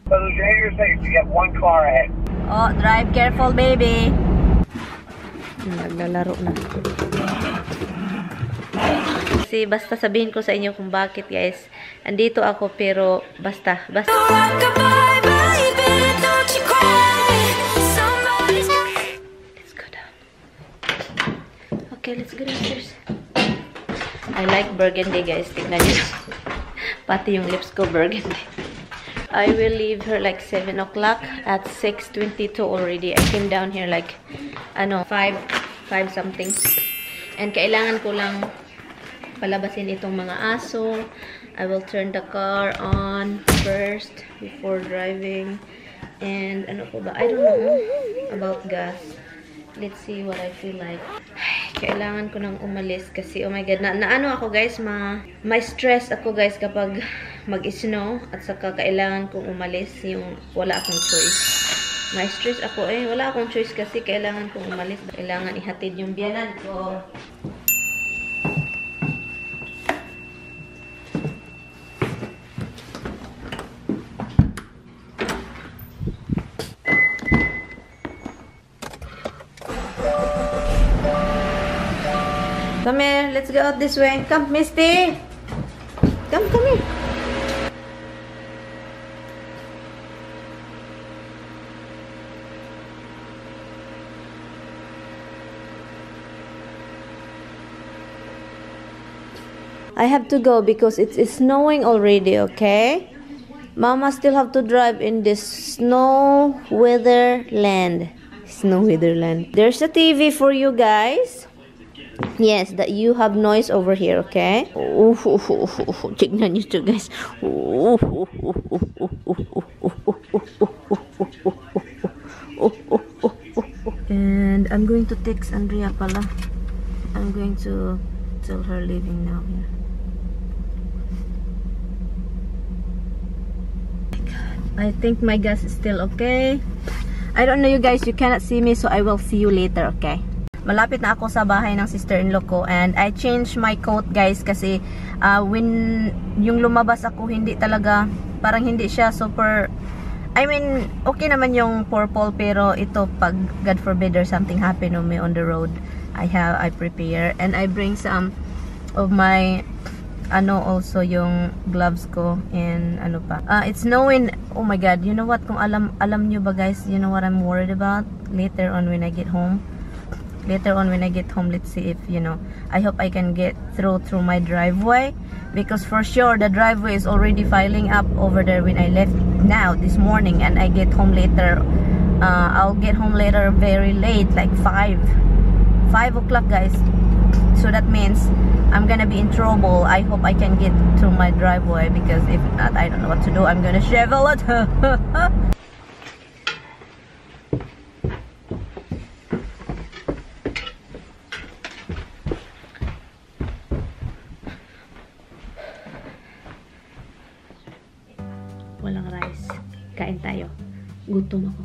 But lose your air safe. You got one car ahead. Oh, drive careful, baby. Naglalaro na. Kasi basta sabihin ko sa inyo kung bakit, guys. Andito ako pero basta. Let's go down. Okay, let's go downstairs. I like burgundy, guys. Tignan niyo. Pati yung lips ko burgundy. I will leave her like 7 o'clock. At 6:22 already. I came down here like, 5 something. And kailangan ko lang palabasin itong mga aso. I will turn the car on first before driving. And ano po ba? I don't know about gas. Let's see what I feel like. Kailangan ko nang umalis kasi oh my god, naano ako guys, may stress ako guys kapag mag-snow at saka kailangan kong umalis yung wala akong choice. May stress ako wala akong choice kasi kailangan kong umalis. Kailangan ihatid yung biyanan ko. Come here, let's go out this way. Come, Misty. Come here. I have to go because it's snowing already, okay? Mama still have to drive in this snow weather land. Snow weather land. There's a TV for you guys. Yes, that you have noise over here, okay? Tignan nyo to, guys. And I'm going to text Andrea pala. I'm going to tell her leaving now here. I think my gas is still okay. I don't know you guys, you cannot see me, so I will see you later, okay? Malapit na ako sa bahay ng sister-in-law ko and I changed my coat guys kasi when yung lumabas ako hindi talaga, parang hindi siya super, I mean okay naman yung purple pero ito pag God forbid there's something happen to me on the road, I prepare and I bring some of my also yung gloves ko and pa. It's snowing. Oh my god, you know what, kung alam nyo ba guys, you know what I'm worried about later on when I get home. Let's see if I hope I can get through my driveway because for sure the driveway is already piling up over there when I left now this morning and I get home later. I'll get home later very late, like 5 o'clock guys, so that means I'm gonna be in trouble. I hope I can get through my driveway because if not, I don't know what to do. I'm gonna shovel it. Walang rice. Kain tayo. Gutom ako.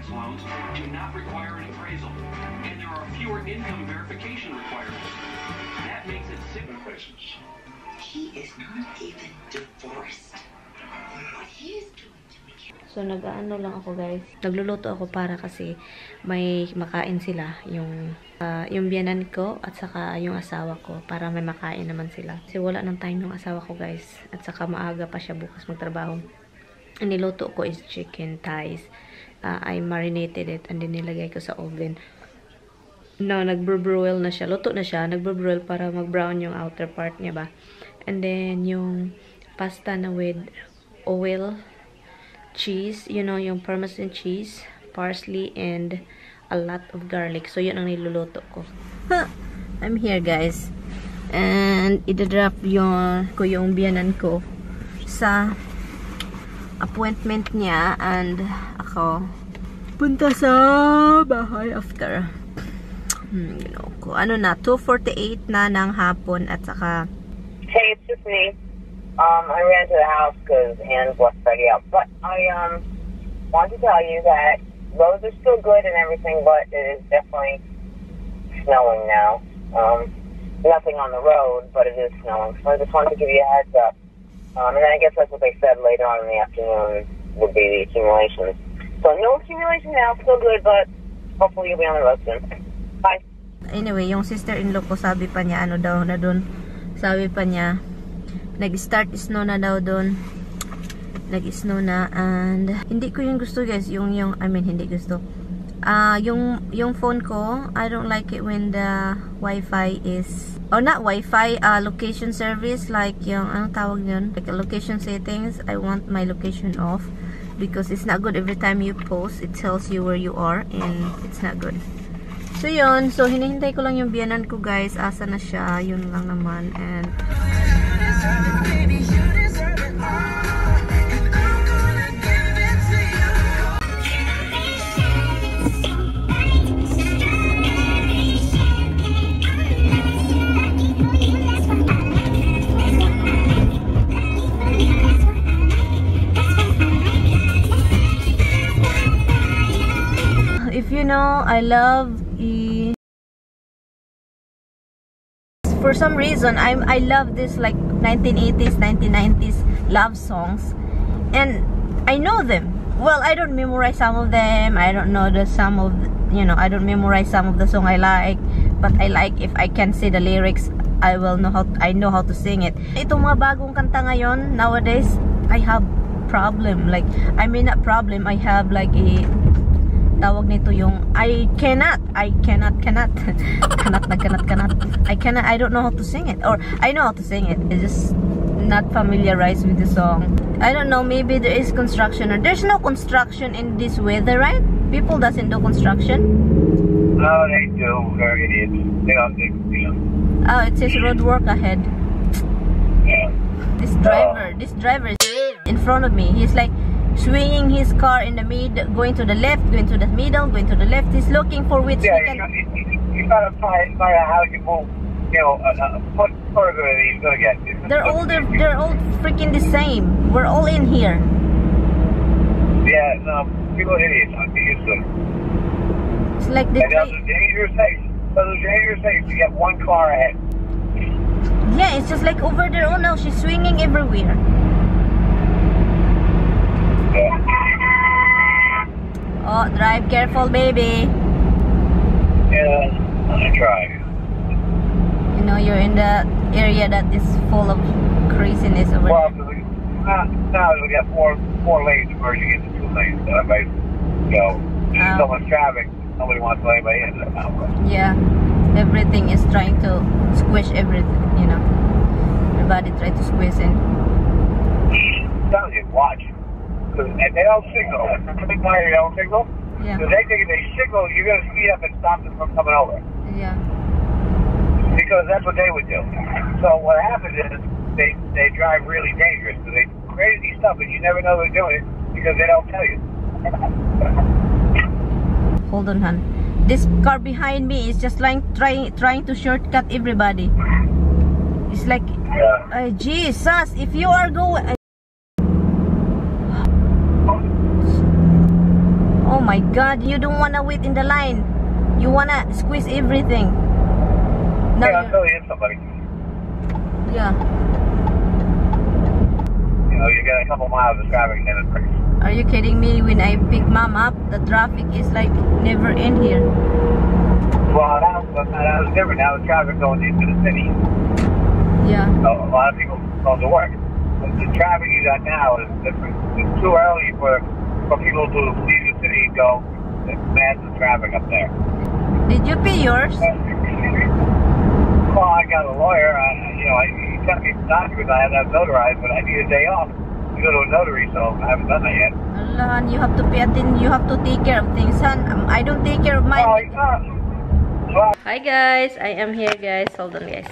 tax loans do not require an appraisal, and there are fewer income verification requirements. That makes it simple. He is not even divorced. What he is doing to me. So, nag-ano lang ako, guys. Nagluluto ako para kasi may makain sila. Yung biyanan ko at saka yung asawa ko. Para may makain naman sila. Kasi wala ng time yung asawa ko, guys. At saka maaga pa siya bukas magtrabaho. Ang niluto ko is chicken thighs. I marinated it and then nilagay ko sa oven. No, nag-broil na siya. Luto na siya. Nag-broil para mag-brown yung outer part niya ba. And then, yung pasta na with oil, cheese, you know, yung Parmesan cheese, parsley, and a lot of garlic. So, yun ang niluluto ko. I'm here, guys. And, idadrop ko yung biyanan ko sa appointment niya. And, ako, punta sa bahay after. You know, ano na, 2:48 na ng hapon at saka Hey, it's just me. I ran to the house because Anne's left Freddie out. But I want to tell you that roads are still good and everything, but it is definitely snowing now. Nothing on the road, but it is snowing. So I just wanted to give you a heads up. And then I guess that's what they said later on in the afternoon would be the accumulations. So no accumulation now, still good, but hopefully you'll be on the road soon. Bye. Anyway, yung sister-in-law ko sabi pa niya, ano daw na dun. Sabi pa niya, nag-start snow na daw doon. Nag-snow na and hindi ko yung gusto, guys. I mean, hindi gusto. Yung phone ko, I don't like it when the Wi-Fi is, or not Wi-Fi, location service, like yung, anong tawag yun? Like location settings, I want my location off because it's not good every time you post, it tells you where you are and it's not good. So yun, so hinihintay ko lang yung biyanan ko, guys. Asa na siya, yun lang naman. And if you know, I love for some reason I love this like 1980s 1990s love songs, and I know them well. I don't memorize some of them. I don't know I don't memorize some of the song I like, but I like if I can see the lyrics, I know how to sing it. Itong mga bagong kanta ngayon nowadays, I have problem, like I mean not problem, I have like a tawag nito yung I cannot I don't know how to sing it, or I know how to sing it, it's just not familiarized with the song. I don't know, maybe there is construction, or there's no construction in this weather, right? People doesn't do construction. No, they do. They're idiots. They don't think, you know. Oh, it says road work ahead. Yeah. This driver is in front of me. He's like swinging his car in the middle, going to the left, going to the middle, going to the left. He's looking for which he can. You gotta find out how you move. You know, what further he's gonna get. They're all freaking the same. We're all in here. Yeah, no, people are idiots. I'm used to it. It's like the. And those dangerous things. You get one car ahead. Yeah, it's just like over there. Oh no, she's swinging everywhere. Oh, drive careful, baby. Yeah, I try. You know, you're in the area that is full of craziness over Well, there. now we got four lanes merging into 2 lanes. So everybody, there's so much traffic, nobody wants to let anybody in there now. Yeah, everything is trying to squish everything, you know. Everybody try to squeeze in. I'm telling you, watch. And they don't signal. They don't signal. Yeah. Because they think if they signal, you're going to speed up and stop them from coming over. Yeah. Because that's what they would do. So what happens is they drive really dangerous. So they do crazy stuff, and you never know they're doing it because they don't tell you. Hold on, hon. This car behind me is just trying to shortcut everybody. It's like, Jesus, if you are going. Oh my my God, you don't wanna wait in the line. You wanna squeeze everything. No, Yeah, I'll tell you somebody. yeah. You know, you get a couple miles of traffic and then it's pretty. Are you kidding me? When I pick mom up, the traffic is like never end here. Well, that was different. Now the traffic going into the city. Yeah. So a lot of people go to work. But the traffic you got now is different. It's too early for people to leave the city and go. There's massive traffic up there. Did you pay yours? Well, I got a lawyer. He sent me some documents I had to have notarized, but I need a day off to go to a notary, so I haven't done that yet. Allah, you have to pay attention. You have to take care of things, son. I don't take care of mine. Hi guys, I am here guys. Hold on guys.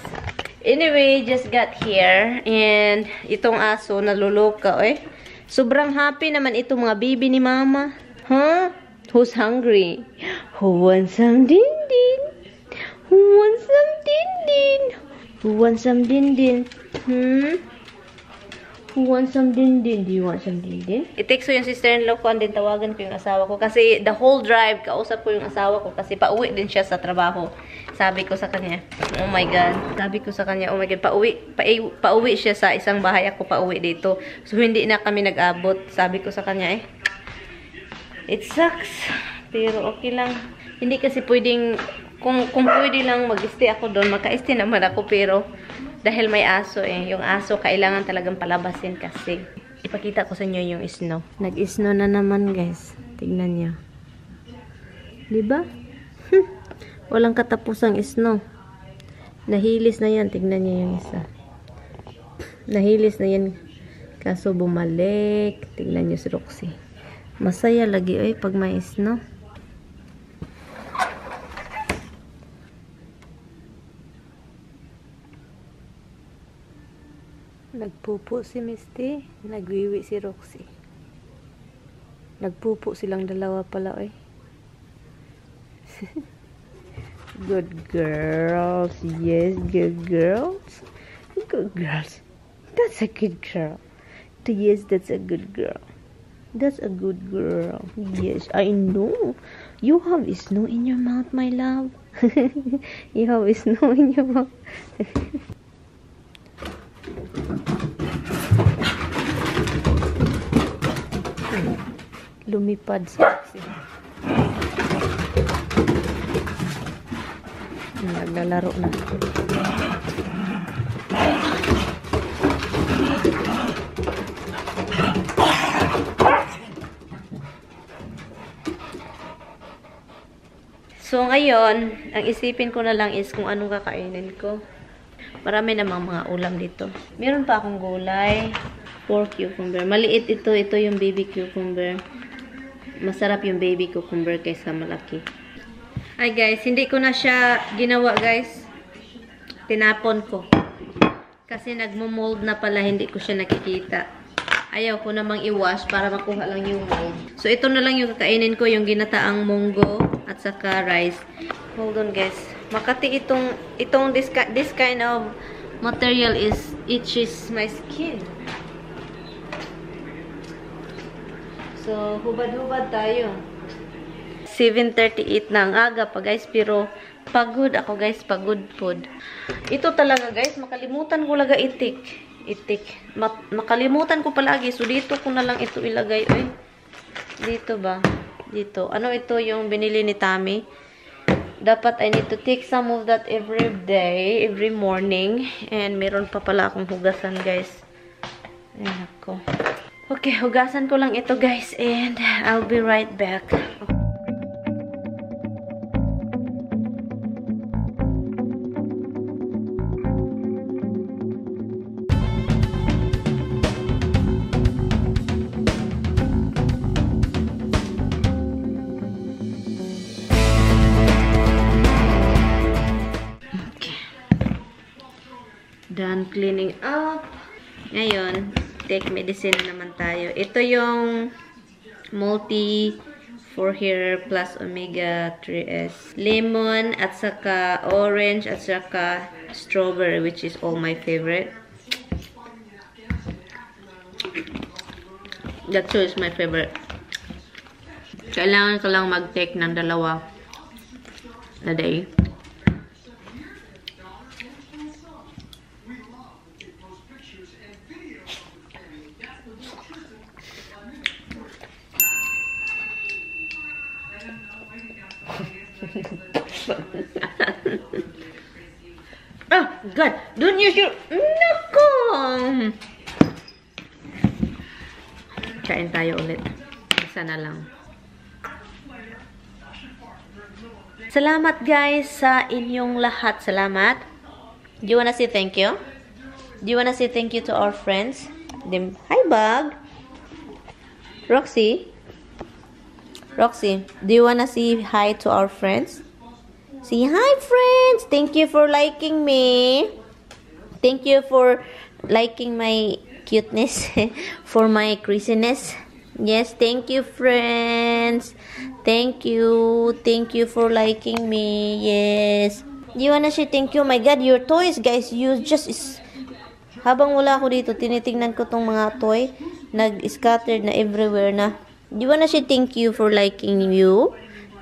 Anyway, just got here and itong aso naluluka eh. Sobrang happy naman itong mga baby ni mama. Huh? Who's hungry? Who wants some din-din? Who wants some din-din? Who wants some din-din? Who wants some din-din? Do you want some din-din? I-text ko yung sister-in-law ko and then tawagan ko yung asawa ko. Kasi the whole drive, kausap ko yung asawa ko. Kasi pauwi din siya sa trabaho. Sabi ko sa kanya, oh my God. Sabi ko sa kanya, oh my God, pauwi siya sa isang bahay. Ako pauwi dito. So, hindi na kami nag-abot. Sabi ko sa kanya it sucks. Pero okay lang. Hindi kasi pwedeng, kung pwede lang mag-stay ako doon, maka-stay naman ako. Pero, dahil may aso yung aso kailangan talagang palabasin kasi. Ipakita ko sa inyo yung snow. Nag-snow na naman guys. Tignan niyo. Diba? Walang katapusang snow. Nahilis na yan. Tignan niyo yung isa. Nahilis na yan. Kaso bumalik. Tignan niyo si Roxy. Masaya lagi pag may snow. Nagpupo si Misty, nagwiwi si Roxy. Nagpupo silang dalawa pala Good girls. Yes, good girls. Good girls. That's a good girl. Yes, that's a good girl. That's a good girl. Yes, I know. You have snow in your mouth, my love. You have snow in your mouth. Lumipad sa Roxy. Naglalaro na. So ngayon, ang isipin ko na lang is kung anong kakainin ko. Marami namang mga ulam dito. Meron pa akong gulay, pork cucumber. Maliit ito yung baby cucumber. Masarap yung baby cucumber kaysa malaki. Ay guys, hindi ko na siya ginawa guys. Tinapon ko. Kasi nagmo-mold na pala, hindi ko siya nakikita. Ayaw ko namang i-wash para makuha lang yung mold. So ito na lang yung kakainin ko, yung ginataang munggo at saka rice. Hold on guys. Makati this kind of material itches my skin. So, hubad-hubad tayo. 7:38 na ang aga pa guys, pero pagod ako guys, pagod food. Ito talaga guys, makalimutan ko laga itik. Makalimutan ko palagi. So, dito ko na lang ito ilagay. Dito ba? Dito. Ano ito yung binili ni Tammy? Dapat I need to take some of that every day, every morning. And meron pa pala akong hugasan guys. Ay, nako. Okay, hugasan ko lang ito guys and I'll be right back. Okay. Done cleaning up. Ngayon, take medicine naman tayo. Ito yung multi for hair plus omega 3s. Lemon at saka orange at saka strawberry, which is all my favorite. That too is my favorite. Kailangan ko lang mag-take ng 2 na day. Oh God! Don't use your... Nako! Kain tayo ulit. Isa na lang. Salamat guys sa inyong lahat. Salamat. Do you wanna say thank you? Do you wanna say thank you to our friends? Hi, Bug. Roxy? Roxy, do you wanna say hi to our friends? Say hi, friends. Thank you for liking me. Thank you for liking my cuteness, for my craziness. Yes, thank you, friends. Thank you. Thank you for liking me. Yes. Do you wanna say thank you? Oh my God, your toys, guys. You just habang wala ako dito, tinitingnan ko tong mga toy. Nag-scattered na everywhere na. Do you wanna say thank you for liking you?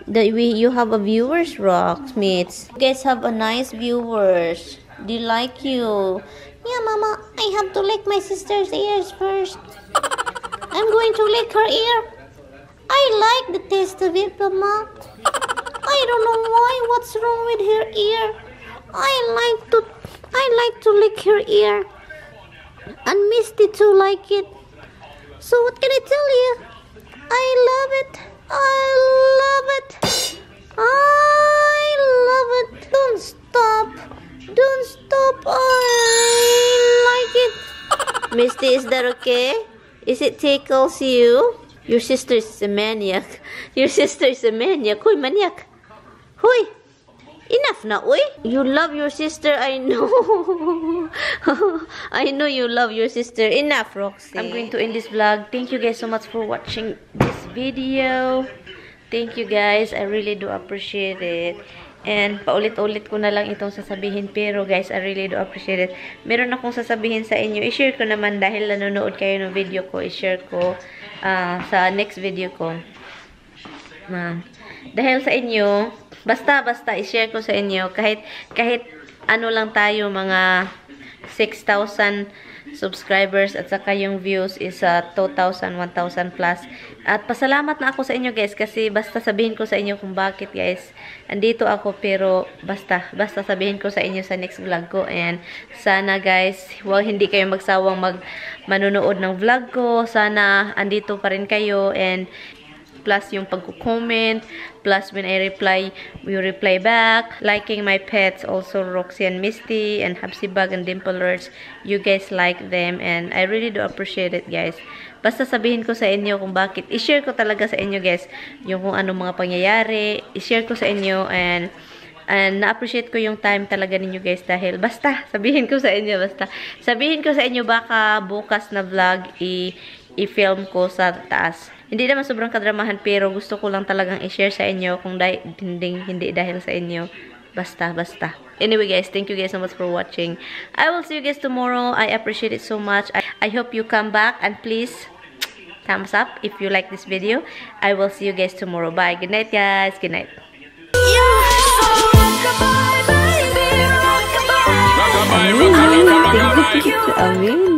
That you have a viewers, Rocksmates. You guys have a nice viewers. They like you. Yeah, Mama, I have to lick my sister's ears first. I'm going to lick her ear. I like the taste of it, Mama. I don't know why. What's wrong with her ear? I like to lick her ear. And Misty too like it. So what can I tell you? I love it. I love it. I love it. Don't stop. Don't stop. I like it. Misty, is that okay? Is it tickles you? Your sister is a maniac. Your sister is a maniac. Hoy, maniac. Hoy. Enough na, uy. You love your sister, I know. I know you love your sister. Enough, Roxy. I'm going to end this vlog. Thank you guys so much for watching this video. Thank you guys. I really do appreciate it. And paulit-ulit ko na lang itong sasabihin. Pero guys, I really do appreciate it. Meron akong sasabihin sa inyo. I-share ko naman dahil nanonood kayo ng video ko. I-share ko sa next video ko. Dahil sa inyo, basta i-share ko sa inyo. Kahit ano lang tayo, mga 6,000 subscribers at saka yung views is 2,000, 1,000 plus. At pasalamat na ako sa inyo guys kasi basta sabihin ko sa inyo kung bakit guys. Andito ako pero basta sabihin ko sa inyo sa next vlog ko. And sana guys, hindi kayo magsawang manonood ng vlog ko. Sana andito pa rin kayo and plus yung pagko-comment, plus when I reply, you reply back, liking my pets, also Roxy and Misty, and Habsibag and Dimple Lurch, you guys like them, and I really do appreciate it, guys. Basta sabihin ko sa inyo kung bakit, i-share ko talaga sa inyo, guys, yung kung anong mga pangyayari, i-share ko sa inyo, and na-appreciate ko yung time talaga ninyo, guys, dahil basta, sabihin ko sa inyo, baka bukas na vlog, i-film ko sa taas. Hindi naman sobrang kadramahan pero gusto ko lang talagang i-share sa inyo kung hindi dahil sa inyo. Basta. Anyway guys, thank you guys so much for watching. I will see you guys tomorrow. I appreciate it so much. I hope you come back and please thumbs up if you like this video. I will see you guys tomorrow. Bye. Good night guys. Good night. Amin.